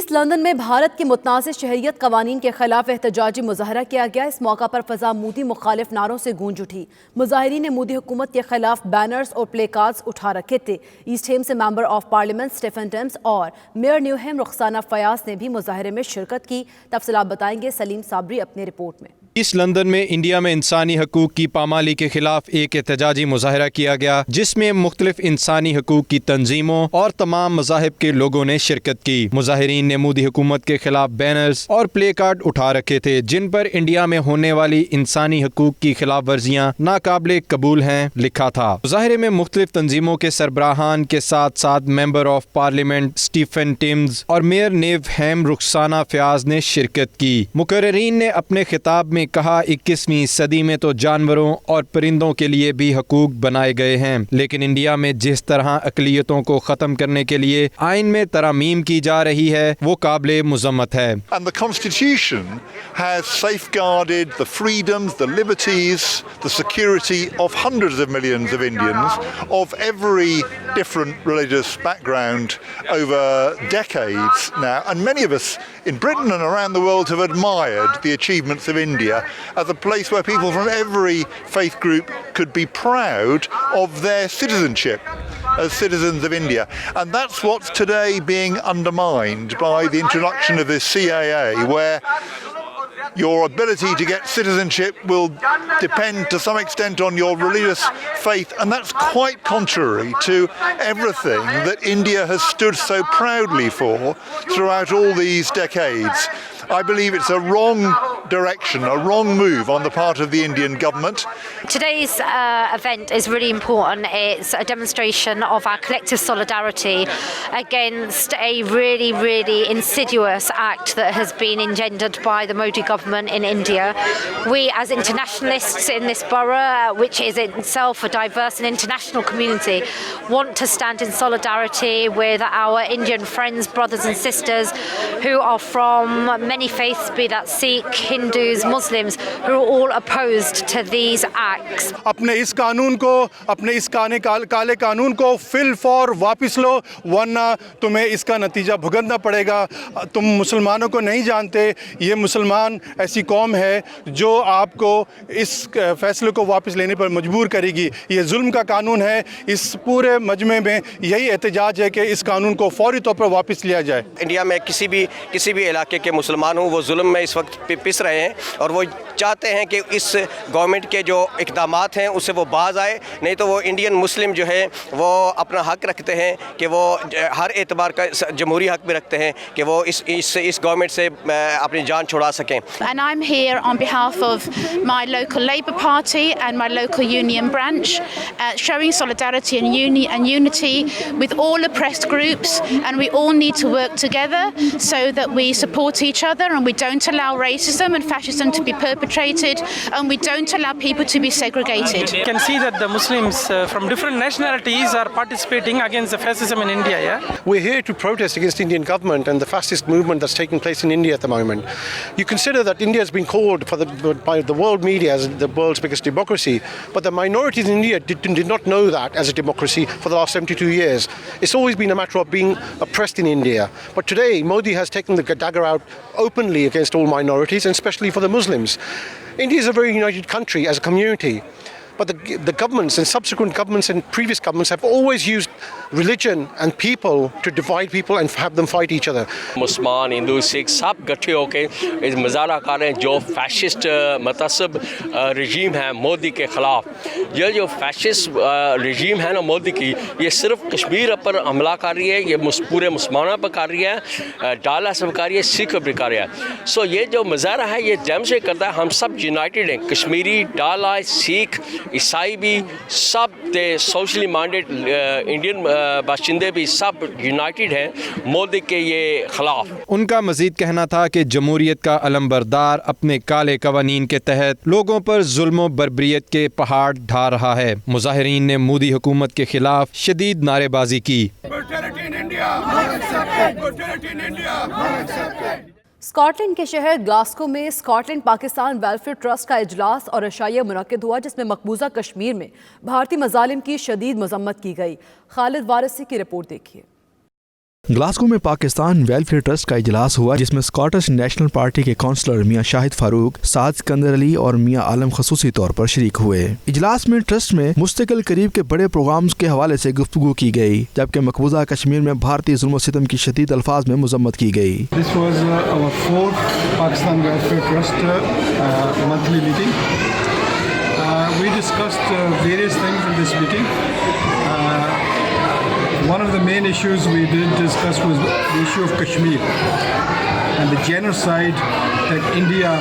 Asset London میں بھارت کی متنازع شہریت قوانین کے خلاف احتجاجی مظاہرہ کیا گیا۔ اس موقع پر فضا مودی مخالف نعروں سے گونج اٹھی۔ مظاہرین نے مودی حکومت کے خلاف بینرز اور پلے کارڈز اٹھا رکھے تھے۔ ایسٹ ہیم سے ممبر آف پارلیمنٹ سٹیفن ٹمز اور میئر نیوہیم رخسانہ فیاض نے بھی مظاہرے میں شرکت کی۔ تفصیلات بتائیں گے سلیم صابری اپنے رپورٹ میں۔ ایسٹ لندن میں انڈیا میں انسانی حقوق کی پامالی کے خلاف ایک احتجاجی مظاہرہ کیا گیا، جس میں مختلف انسانی حقوق کی تنظیموں اور تمام مذاہب کے لوگوں نے شرکت کی۔ مظاہرین نے مودی حکومت کے خلاف بینرز اور پلے کارڈ اٹھا رکھے تھے، جن پر انڈیا میں ہونے والی انسانی حقوق کی خلاف ورزیاں ناقابل قبول ہیں لکھا تھا۔ مظاہرے میں مختلف تنظیموں کے سربراہان کے ساتھ ساتھ ممبر آف پارلیمنٹ سٹیفن ٹمز اور میئر نیوہیم رخسانہ فیاض نے شرکت کی۔ مقررین نے اپنے خطاب میں کہا 21ویں صدی میں تو جانوروں اور پرندوں کے لیے بھی حقوق بنائے گئے ہیں، لیکن انڈیا میں جس طرح اقلیتوں کو ختم کرنے کے لیے آئین میں ترامیم کی جا رہی ہے وہ قابل مذمت ہے۔ And the Constitution has safeguarded the freedoms, the liberties, the security of hundreds of millions of Indians of every different religious background over decades now, and many of us in Britain and around the world have admired the achievements of India as a place where people from every faith group could be proud of their citizenship as citizens of India. And that's what's today being undermined by the introduction of this CAA, where your ability to get citizenship will depend to some extent on your religious faith, and that's quite contrary to everything that India has stood so proudly for throughout all these decades. I believe it's a wrong direction, a wrong move on the part of the Indian government. Today's event is really important. It's a demonstration of our collective solidarity against a really, really insidious act that has been engendered by the Modi government in India. We as internationalists in this borough, which is itself a diverse and international community, want to stand in solidarity with our Indian friends, brothers and sisters who are from many faiths, be that Sikh, Hindus, Muslims, who are all opposed to these acts. اپنے اس قانون کو، اپنے اس کالے قانون کو فل four واپس لو، ورنہ تمہیں اس کا نتیجہ بھگتنا پڑے گا۔ تم مسلمانوں کو نہیں جانتے، یہ مسلمان ایسی قوم ہے جو آپ کو اس فیصلے کو واپس لینے پر مجبور کرے گی۔ یہ ظلم کا قانون ہے۔ اس پورے مجمع میں یہی احتجاج ہے کہ اس قانون کو فوری طور پر واپس لیا جائے۔ انڈیا میں کسی بھی علاقے کے مسلمان ہوں، وہ ظلم میں اس وقت پس رہے ہیں، اور وہ چاہتے ہیں کہ اس گورنمنٹ کے جو اقدامات ہیں اس سے وہ باز آئے، نہیں تو وہ انڈین مسلم جو ہے وہ اپنا حق رکھتے ہیں کہ وہ ہر اعتبار کا جمہوری حق بھی رکھتے ہیں کہ وہ اس گورنمنٹ سے اپنی جان چھڑا سکیں۔ And I'm here on behalf of my local Labour Party and my local union branch, showing solidarity and unity with all oppressed groups, and we all need to work together so that we support each other and we don't allow racism and fascism to be perpetrated, and we don't allow people to be segregated. You can see that the Muslims from different nationalities are participating against the fascism in India. Yeah, we're here to protest against the Indian government and the fascist movement that's taking place in India at the moment. You consider that India has been called by the world media as the world's biggest democracy, but the minorities in India did not know that as a democracy for the last 72 years. It's always been a matter of being oppressed in India. But today, Modi has taken the dagger out openly against all minorities, and especially for the Muslims. India is a very united country as a community. But the governments and subsequent governments and previous governments have always used religion and people to divide people and have them fight each other. مسلمان، ہندو، سکھ سب اکٹھے ہو کے اس مظاہرہ کر رہے ہیں جو fascist متعصب رژیم ہے مودی کے خلاف۔ یہ جو فیشسٹ رژیم ہے نا مودی کی، یہ صرف کشمیر پر حملہ کر رہی ہے، یہ پورے مسلمانوں پر کر رہی ہے، ڈالا سب کر رہی ہے، سکھ پر کر رہی ہے۔ سو یہ جو مظاہرہ ہے یہ ڈیمونسٹریٹ کرتا ہے ہم سب یونائٹڈ ہیں، کشمیری، ڈالا، سکھ، عیسائی بھی، سب سوشلی مائنڈیڈ انڈین باشندے بھی سب یونائٹڈ ہیں مودی کے یہ خلاف۔ ان کا مزید کہنا تھا کہ جمہوریت کا علم بردار اپنے کالے قوانین کے تحت لوگوں پر ظلم و بربریت کے پہاڑ ڈھا رہا ہے۔ مظاہرین نے مودی حکومت کے خلاف شدید نعرے بازی کی۔ اسکاٹ لینڈ کے شہر گلاسکو میں Scotland Pakistan welfare trust کا اجلاس اور عشائیہ منعقد ہوا، جس میں مقبوضہ کشمیر میں بھارتی مظالم کی شدید مذمت کی گئی۔ خالد وارثی کی رپورٹ دیکھیے۔ گلاسگو میں پاکستان ویلفیئر ٹرسٹ کا اجلاس ہوا جس میں اسکاٹش نیشنل پارٹی کے کونسلر میاں شاہد فاروق، سعد سکندر علی اور میاں عالم خصوصی طور پر شریک ہوئے۔ اجلاس میں ٹرسٹ میں مستقل قریب کے بڑے پروگرامز کے حوالے سے گفتگو کی گئی، جبکہ مقبوضہ کشمیر میں بھارتی ظلم و ستم کی شدید الفاظ میں مذمت کی گئی۔ This was our fourth Pakistan Welfare Trust monthly meeting. We discussed various things in this meeting. One of the main issues we did discuss was the issue of Kashmir and the genocide that India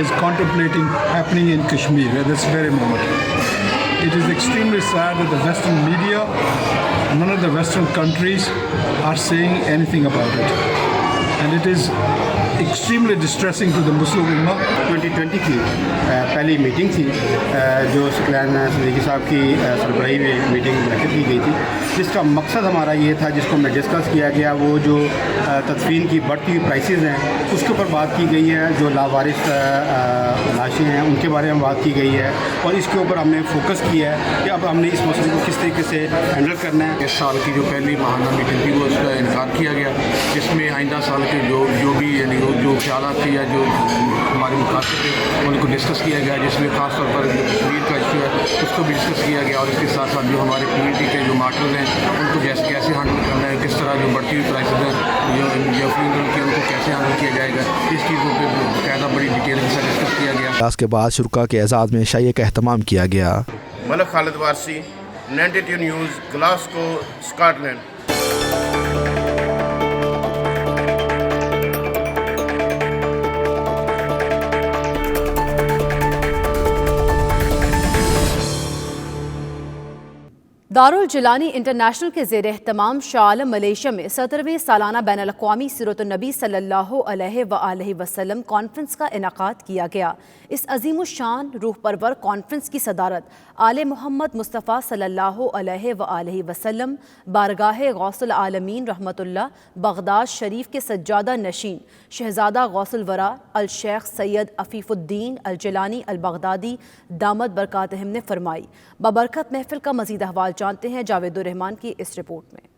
is contemplating happening in Kashmir at this very moment. It is extremely sad that the Western media, none of the Western countries are saying anything about it. And it is extremely distressing to the Muslim Ummah. 2020 کی پہلی meeting تھی جو سکلین صدیقی صاحب کی سربراہی میں meeting منعقد کی گئی تھی، جس کا مقصد ہمارا یہ تھا، جس کو ہم نے ڈسکس کیا گیا، وہ جو تدفین کی بڑھتی ہوئی پرائسز ہیں اس کے اوپر بات کی گئی ہے، جو لاوارث لاشیں ہیں ان کے بارے میں بات کی گئی ہے، اور اس کے اوپر ہم نے فوکس کیا ہے کہ اب ہم نے اس مسئلے کو کس طریقے سے ہینڈل کرنا ہے۔ اس سال کی جو پہلی ماہانہ میٹنگ تھی وہ اس کا انعقاد کیا گیا، جس میں آئندہ سال کے جو بھی یعنی جو خیالات تھے یا جو ہمارے مقاصد تھے ان کو ڈسکس کیا گیا، جس میں خاص طور پر جو کشمیر کا ایشو ہے اس کو بھی ڈسکس کیا گیا، اور اس کے ساتھ ساتھ جو ہمارے کمیونٹی کے جو مارٹرز ہیں ان کو کیسے ہینڈل کرنا ہے، کس طرح جو بڑھتی ہوئی پرائسز ہیں جو فیوڈل کی ان کو کیسے ہینڈل کیا جائے گا، اس چیزوں پہ باقاعدہ بڑی ڈیٹیل کے ساتھ ڈسکس کیا گیا۔ اجلاس کے بعد شرکا کے اعزاز میں شائع کا اہتمام کیا گیا۔ Malik Khalid Warsi, 92 news, Glasgow, Scotland. Daruljilani international کے زیر اہتمام شاہ عالم ملیشیا میں 17ویں سالانہ بین الاقوامی سیرت النبی صلی اللہ علیہ وآلہ وسلم کانفرنس کا انعقاد کیا گیا۔ اس عظیم الشان روح پرور کانفرنس کی صدارت آل محمد مصطفیٰ صلی اللہ علیہ وآلہ وسلم بارگاہ غوث العالمین رحمۃ اللہ بغداد شریف کے سجادہ نشین شہزادہ غوث الورا الشیخ سید عفیف الدین الجیلانی البغدادی دامت برکاتہم نے فرمائی۔ بابرکت محفل کا مزید احوال جانتے ہیں جاوید الرحمان کی اس رپورٹ میں۔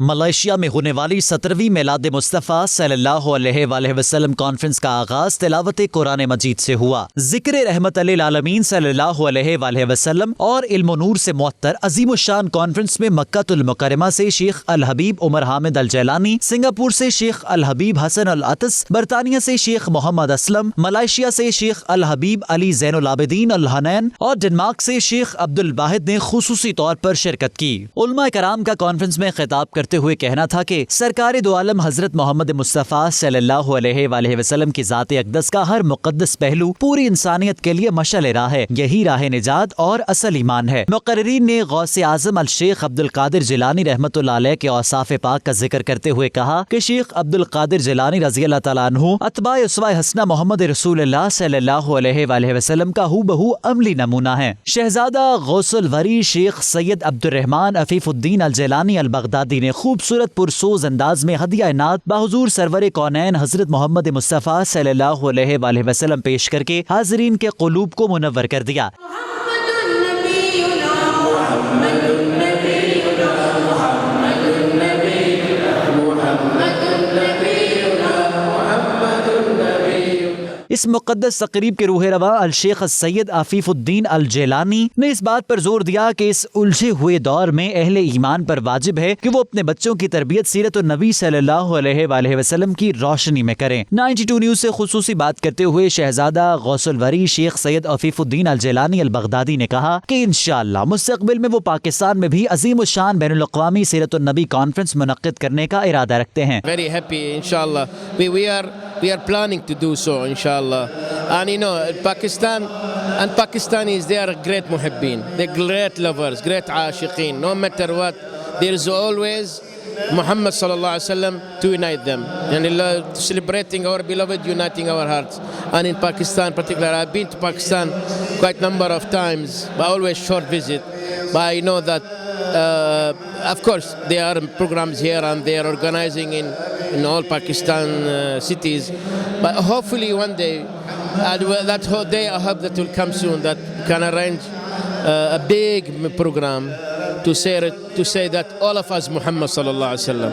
ملائیشیا میں ہونے والی 17ویں میلاد مصطفیٰ صلی اللہ علیہ وآلہ وسلم کانفرنس کا آغاز تلاوت قرآن مجید سے ہوا۔ ذکر رحمت للعالمین صلی اللہ علیہ وآلہ وسلم اور علم و نور سے معطر عظیم الشان کانفرنس میں مکہ المکرمہ سے شیخ الحبیب عمر حامد الجیلانی، سنگاپور سے شیخ الحبیب حسن العطس، برطانیہ سے شیخ محمد اسلم، ملائیشیا سے شیخ الحبیب علی زین العابدین الحنین اور ڈنمارک سے شیخ عبد الواحد نے خصوصی طور پر شرکت کی۔ علماء کرام کا کانفرنس میں خطاب کرتے ہوئے کہنا تھا کہ سرکار دو عالم حضرت محمد مصطفیٰ صلی اللہ علیہ وآلہ وسلم کی ذات اقدس کا ہر مقدس پہلو پوری انسانیت کے لیے مشعل راہ ہے، یہی راہ نجات اور اصل ایمان ہے۔ مقررین نے غوث اعظم الشیخ عبد القادر جیلانی رحمۃ اللہ علیہ کے اوصاف پاک کا ذکر کرتے ہوئے کہا کہ شیخ عبد القادر جیلانی رضی اللہ تعالیٰ عنہ اتباع اسوہ حسنہ محمد رسول اللہ صلی اللہ علیہ وآلہ وسلم کا ہو بہو عملی نمونہ ہے۔ شہزادہ غوث الوری شیخ سید عبد الرحمن عفیف الدین الجیلانی البغدادی نے خوبصورت پرسوز انداز میں ہدیہ نعت بحضور سرور کونین حضرت محمد مصطفیٰ صلی اللہ علیہ وآلہ وسلم پیش کر کے حاضرین کے قلوب کو منور کر دیا۔ اس مقدس تقریب کے روح رواں الشیخ سید عفیف الدین الجیلانی نے اس بات پر زور دیا کہ اس الجھے ہوئے دور میں اہل ایمان پر واجب ہے کہ وہ اپنے بچوں کی تربیت سیرت النبی صلی اللہ علیہ وآلہ وسلم کی روشنی میں کریں۔ 92 نیوز سے خصوصی بات کرتے ہوئے شہزادہ غوث الوری شیخ سید عفیف الدین الجیلانی البغدادی نے کہا کہ انشاءاللہ مستقبل میں وہ پاکستان میں بھی عظیم الشان بین الاقوامی سیرت النبی کانفرنس منعقد کرنے کا ارادہ رکھتے ہیں۔ Very happy, inshallah. We are planning to do so, inshallah. And you know, Pakistan and Pakistanis, they are great muhibbin. They're great lovers, great aashiqeen. No matter what, there is always Muhammad sallallahu alaihi wasallam to unite them. And celebrating our beloved, uniting our hearts. And in Pakistan, particularly, I've been to Pakistan quite a number of times, but always short visit. But I know that of course, there are programs here and there organizing in all Pakistan cities. But hopefully one day, that whole day, I hope that will come soon, that can arrange a big program to say that all of us Muhammad sallallahu alaihi wasallam.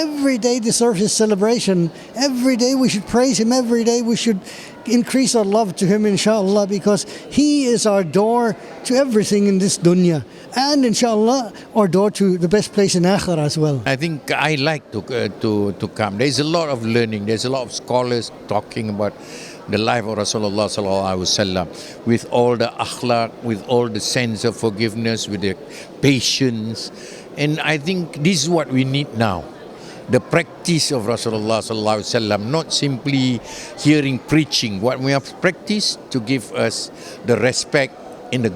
Every day deserves his celebration. Every day we should praise him. Every day we should increase our love to him, inshallah, because he is our door to everything in this dunya, and inshallah our door to the best place in akhirah as well. I think I like to come. There's a lot of learning. There's a lot of scholars talking about the life of Rasulullah sallallahu alaihi wasallam, with all the akhlaq, with all the sense of forgiveness, with the patience, and I think this is what we need now. The practice of Rasulullah sallallahu alaihi wasallam, not simply hearing preaching. What we have practiced to give us the respect in the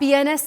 PNS